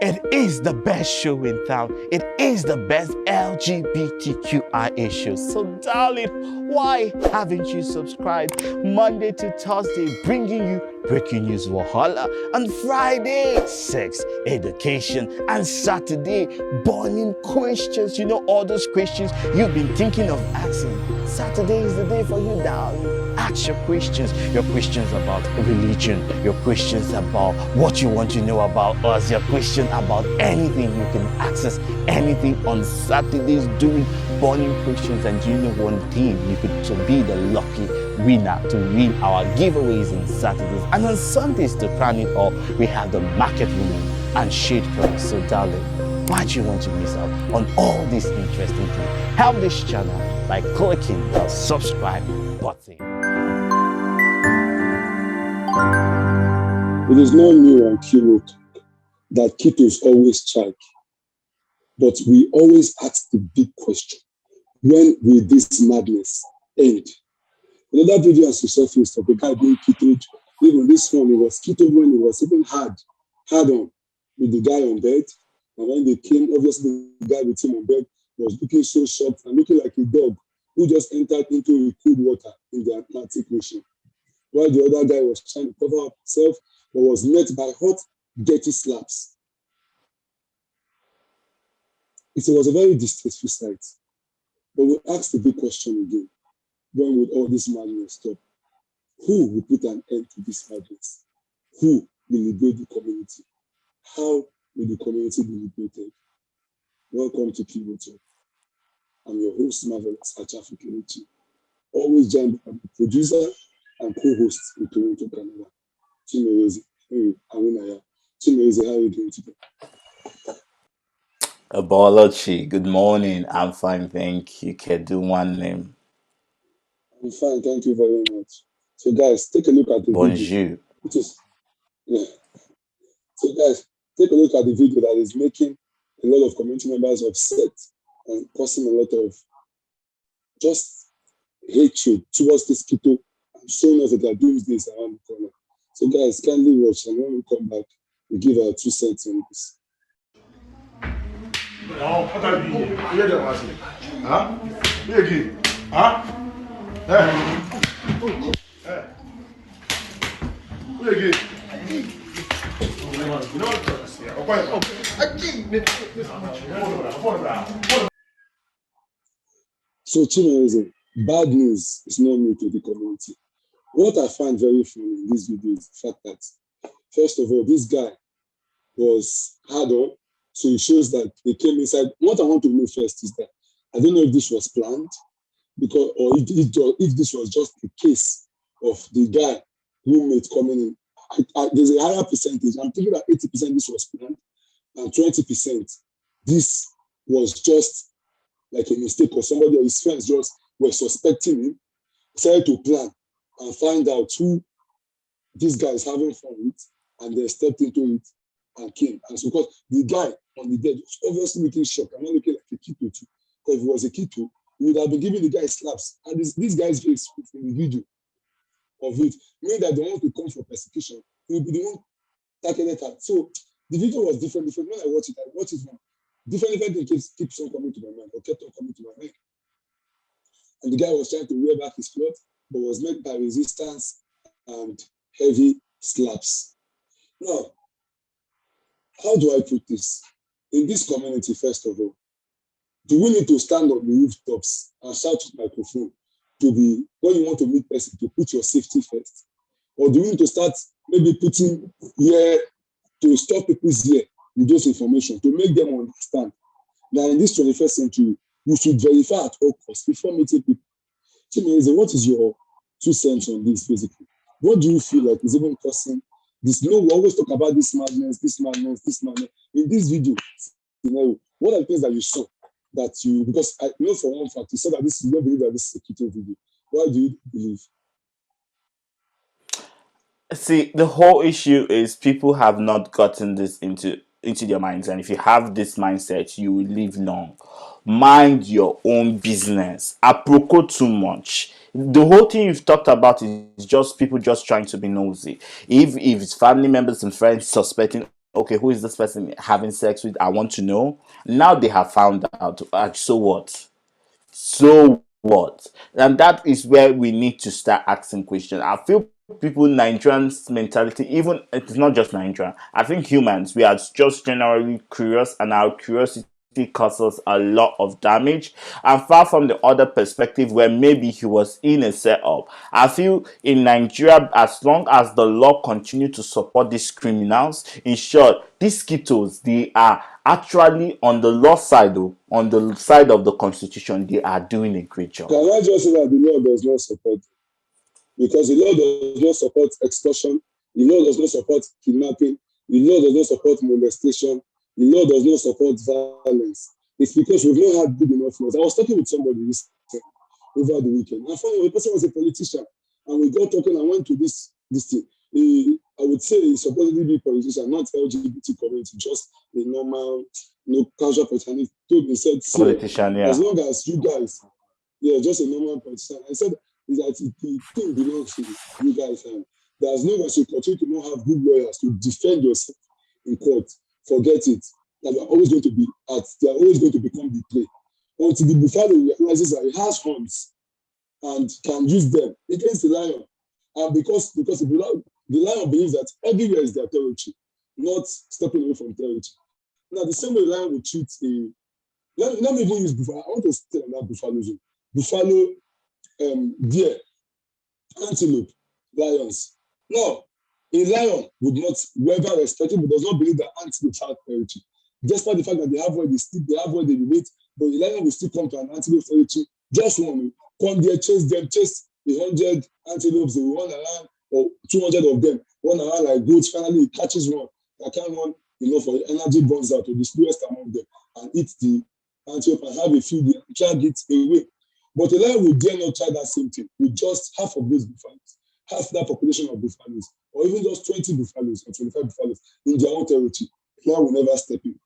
It is the best show in town. It is the best LGBTQI issue. So darling, why haven't you subscribed? Monday to Thursday, bringing you breaking news Wahala. On Friday, sex, education. And Saturday, burning questions. You know, all those questions you've been thinking of asking. Saturday is the day for you, darling. Ask your questions about religion, your questions about what you want to know about us, your question about anything. You can access anything on Saturdays doing burning questions. And you know one thing, you could to be the lucky winner to win our giveaways on Saturdays. And on Sundays, to crown it all, we have the market woman and shade girl. So darling, why do you want to miss out on all these interesting things? Help this channel by clicking the subscribe button. It is not new on Kito that Kitos always strike, but we always ask the big question: when will this madness end? Another video has surfaced of the guy being Kitoed. Even this one, it was Kitoed when it was even hard on with the guy on bed. And when they came, obviously the guy with him on bed was looking so shocked and looking like a dog who just entered into a cold water in the Atlantic Ocean. While the other guy was trying to cover up himself, but was met by hot, dirty slaps. It was a very distasteful sight. But we asked the big question again: when will all this madness stop? Who will put an end to this madness? Who will liberate the community? How will the community be liberated? Welcome to Kito. I'm your host, Marvelous Achafikechi, always joined by the producer and co-host in Toronto, Canada, Chimereze. Hey, Awinaya. Chimereze, how are you doing today? Abolochi, good morning. I'm fine, thank you. Kedu one name. I'm fine, thank you very much. So guys, take a look at the Bonjour. video. So guys, take a look at the video that is making a lot of community members upset and causing a lot of just hatred towards this Kito and showing us that they are doing this around the corner. So guys, kindly watch, and when we come back, we give our 2 cents on this. So Chimereze, bad news is not new to the community. What I find very funny in this video is the fact that, first of all, this guy was hard on, so it shows that they came inside. What I want to know first is that I don't know if this was planned, because or if this was just a case of the guy roommate coming in. There's a higher percentage. I'm thinking that 80% this was planned, and 20% this was just like a mistake, or somebody or his friends just were suspecting him, decided to plan and find out who this guy is having fun with, and they stepped into it and came. And so, because the guy on the bed was obviously looking shocked, I'm not looking like a Kito too, because if it was a Kito, he would have been giving the guy slaps. And this guy's face in the video of it, meaning that they want to come for persecution, he will be the one targeted at. So the video was different. When I watch it from different things keeps on coming to my mind, or kept on coming to my mind. And the guy was trying to wear back his clothes, but was met by resistance and heavy slaps. Now, how do I put this? In this community, first of all, do we need to stand on the rooftops and shout with microphone to be, when you want to meet person, to put your safety first? Or do we need to start maybe putting here to stop people's ear with those information, to make them understand that in this 21st century, you should verify at all costs before meeting people? Chimereze, what is your 2 cents on this, basically? What do you feel like is even causing this? You know, we always talk about this madness. In this video, what are the things that you saw that you, because I know for one fact, you said that you don't believe that this is a Kito video. Why do you believe? See, the whole issue is people have not gotten this into their minds, and if you have this mindset, you will live long. Mind your own business. Apropos too much. The whole thing you've talked about is just people just trying to be nosy. If it's family members and friends suspecting, okay, who is this person having sex with? I want to know. Now they have found out. So what? So what? And that is where we need to start asking questions. I feel people, Nigerians mentality, even it's not just Nigerian, I think humans, we are just generally curious, and our curiosity causes a lot of damage. And far from the other perspective where maybe he was in a setup, I feel in Nigeria, as long as the law continue to support these criminals, in short, these Kitos, they are actually on the law side, though, on the side of the constitution, they are doing a great job. Can I just say that the law does not support? Because the law does not support extortion, the law does not support kidnapping, the law does not support molestation, the law does not support violence. It's because we've not had good enough laws. I was talking with somebody recently over the weekend. I found the person was a politician, and we got talking. I went to this thing. I would say he's supposedly be a politician, not LGBT community, just a normal, casual person. He told me, said, Politician, yeah. as long as you guys, yeah, just a normal politician. I said, is that the thing belongs to you guys. And that as long as you continue to not have good lawyers to defend yourself in court, forget it. That you are always going to be they are always going to become the prey. Until the buffalo realizes that he has horns and can use them against the lion. And because the lion believes that everywhere is their territory, not stepping away from territory. Now, the same way the lion will treat let me even use buffalo. I want to stay on that buffalo zone. Buffalo, deer, antelope, lions. Now, a lion would not, whoever respect it, but does not believe that antelope have territory. Despite the fact that they have where they sleep, they have where they relate, but the lion will still come to an antelope territory, just one, come there, chase 100 antelopes, they will run around, or 200 of them run around like goats. Finally, it catches one that can run enough for energy burns out to the slowest among them and eat the antelope and have a few, the drag it away. But a lion will dare not try that same thing with just half of those buffaloes, half that population of buffaloes, or even just 20 buffaloes or 25 buffaloes in their own territory. A lion will never step in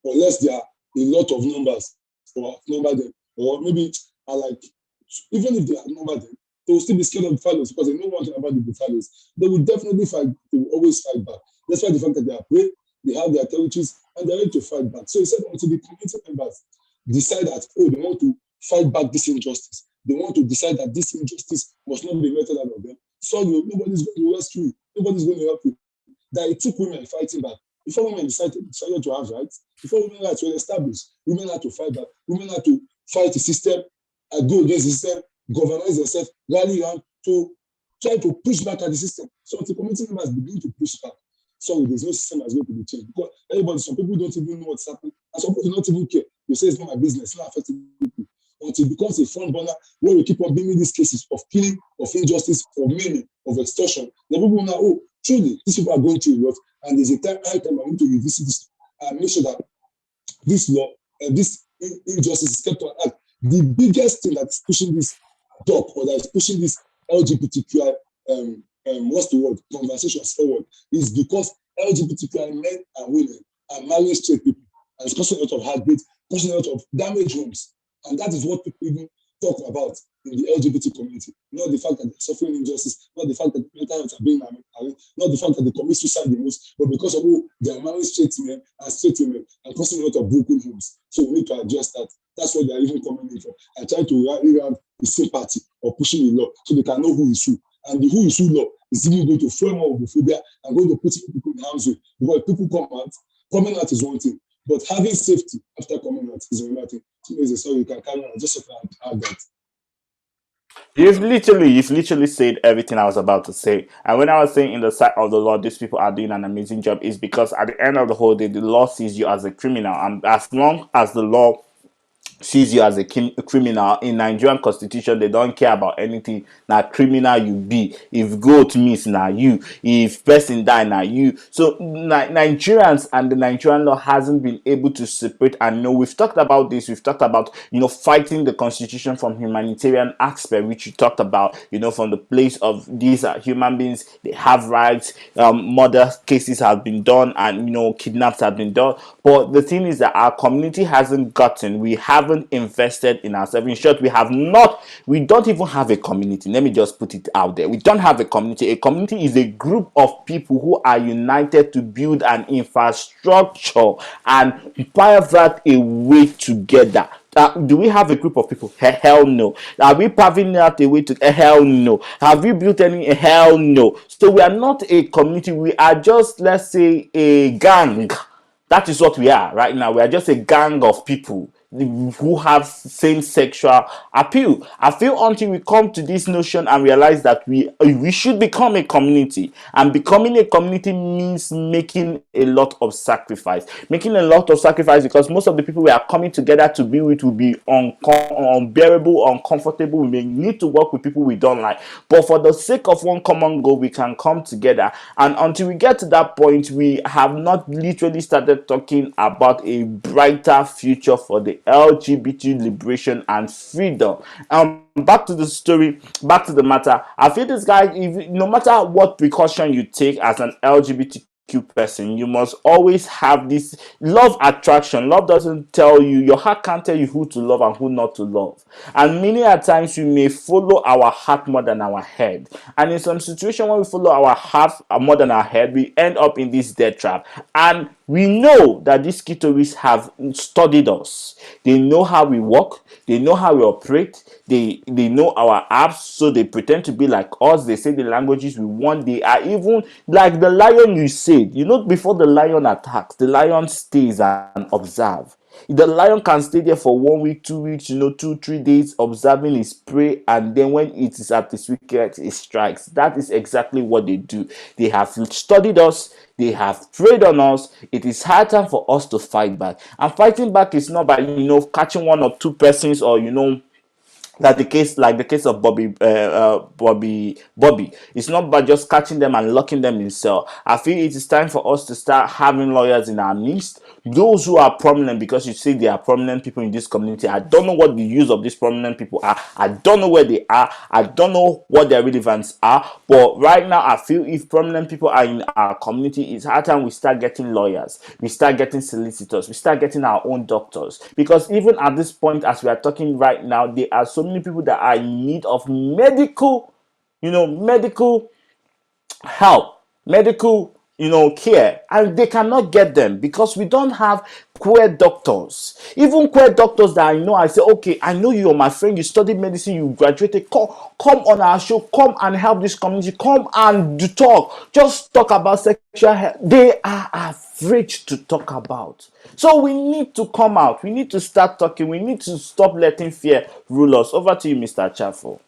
unless there are a lot of numbers or outnumber them, or maybe are like, even if they outnumber them, they will still be scared of buffaloes because they know one thing about the buffaloes. They will definitely fight, they will always fight back. Despite the fact that they are prey, they have their territories, and they're ready to fight back. So he said until the community members decide that, oh, they want to fight back this injustice, they want to decide that this injustice must not be meted out of them, so nobody's going to rescue you, nobody's going to help you. That it took women fighting back. Before women decided to have rights, before women rights were established, women had to fight back, women had to fight the system, and go against the system, governize themselves, rally around to try to push back at the system. So the community members begin to push back. So there's no system that's going to be changed. Because some people don't even know what's happening, and some people do not even care. You say it's not my business, it's not affecting people. Until it becomes a front burner where we keep on bringing these cases of killing, of injustice, of maiming, of extortion. The people now, oh, truly, these people are going through a lot, and there's a time I want to revisit this and make sure that this law and this injustice is kept on act. The biggest thing that's pushing this talk, or that is pushing this LGBTQI, what's the word, conversations forward, is because LGBTQI men and women are marrying straight people, and it's causing a lot of heartbeat, causing a lot of damaged homes. And that is what people even talk about in the LGBT community. Not the fact that they're suffering injustice, not the fact that mental health are being married, not the fact that they commit suicide the most, but because of who they are marrying straight men and straight women and causing a lot of broken homes. So we need to address that. That's what they are even coming in for. And trying to rally around the sympathy or pushing the law so they can know who is who. And the who is who law is even going to frame more homophobia and going to put people in harm's way. Because people coming out is one thing. But having safety after coming out is another thing. So you can carry on. Just have that. You've literally said everything I was about to say. And when I was saying in the sight of the law, these people are doing an amazing job, is because at the end of the whole day, the law sees you as a criminal. And as long as the law sees you as a criminal in Nigerian constitution, they don't care about anything. Now criminal you be, if goat miss now you, if person die now you. So Nigerians and the Nigerian law hasn't been able to separate. And we've talked about this, we've talked about fighting the constitution from humanitarian aspect, which you talked about, from the place of these are human beings, they have rights. Murder cases have been done, and kidnaps have been done, but the thing is that our community hasn't gotten, we haven't haven't invested in ourselves. In short, we don't even have a community. Let me just put it out there. We don't have a community. A community is a group of people who are united to build an infrastructure and pave that a way together. Do we have a group of people? Hell no. Are we paving out a way to? Hell no. Have we built any? Hell no. So we are not a community. We are just, let's say, a gang. That is what we are right now. We are just a gang of people who have same sexual appeal. I feel until we come to this notion and realize that we should become a community, and becoming a community means making a lot of sacrifice. Making a lot of sacrifice because most of the people we are coming together to be with will be unbearable, uncomfortable. We may need to work with people we don't like, but for the sake of one common goal, we can come together. And until we get to that point, we have not literally started talking about a brighter future for the LGBT liberation and freedom. Back to the story, back to the matter. I feel this guy, no matter what precaution you take as an LGBTQ person, you must always have this love attraction. Love doesn't tell you, your heart can't tell you who to love and who not to love. And many a times we may follow our heart more than our head. And in some situation, when we follow our heart more than our head, we end up in this death trap. And we know that these Kitoists have studied us. They know how we work. They know how we operate. They know our apps, so they pretend to be like us. They say the languages we want. They are even like the lion you said. Before the lion attacks, the lion stays and observe. The lion can stay there for 1 week, 2 weeks, 2-3 days, observing his prey, and then when it is at its weakest, it strikes. That is exactly what they do. They have studied us. They have preyed on us. It is high time for us to fight back. And fighting back is not by catching one or two persons or like the case of Bobby. It's not by just catching them and locking them in cell. I feel it is time for us to start having lawyers in our midst. Those who are prominent, because you see they are prominent people in this community. I don't know what the use of these prominent people are. I don't know where they are. I don't know what their relevance are. But right now, I feel if prominent people are in our community, it's high time we start getting lawyers. We start getting solicitors. We start getting our own doctors. Because even at this point, as we are talking right now, there are so many people that are in need of medical help, medical care, and they cannot get them because we don't have queer doctors. Even queer doctors that I say, okay, I know you're my friend, you studied medicine, you graduated, come on our show, come and help this community, come and just talk about sexual health. They are afraid to talk about. So we need to come out, we need to start talking, we need to stop letting fear rule us. Over to you, Mr. Chaffo.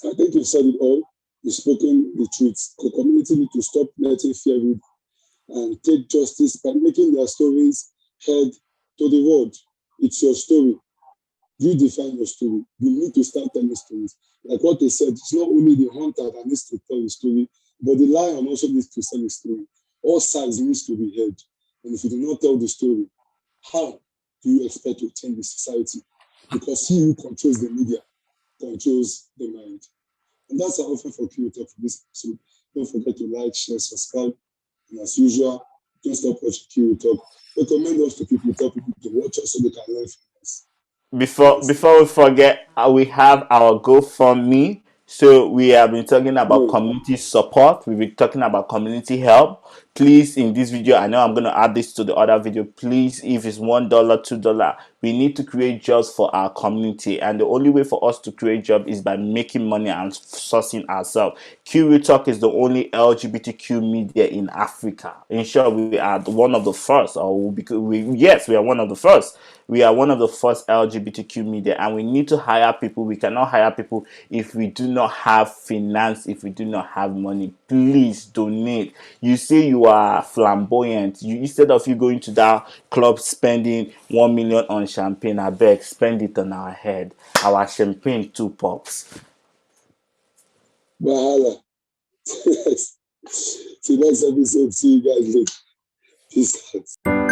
I think you've said it all. You've spoken the truth. The community need to stop letting fear rule and take justice by making their stories heard to the world. It's your story. You define your story. You need to start telling stories. Like what they said, it's not only the hunter that needs to tell the story, but the lion also needs to tell the story. All sides needs to be heard. And if you do not tell the story, how do you expect to change the society? Because he who controls the media controls the mind. And that's our offer for Kito for this episode. Don't forget to like, share, subscribe. And as usual, don't stop watching Kito. Recommend us to people, tell people to watch us so they can learn from us. Before we forget, we have our GoFundMe. So we have been talking about community support. We've been talking about community help. Please, in this video, I know I'm going to add this to the other video. Please, if it's $1, $2, we need to create jobs for our community. And the only way for us to create jobs is by making money and sourcing ourselves. Q Talk is the only LGBTQ media in Africa. In short, we are one of the first, we are one of the first. We are one of the first LGBTQ media, and we need to hire people. We cannot hire people if we do not have finance, if we do not have money. Please donate. You say you are flamboyant. Instead of you going to that club spending 1 million on champagne, I beg, spend it on our head. Our champagne 2 pops. Bahala. Till next episode. See you guys later. Peace out.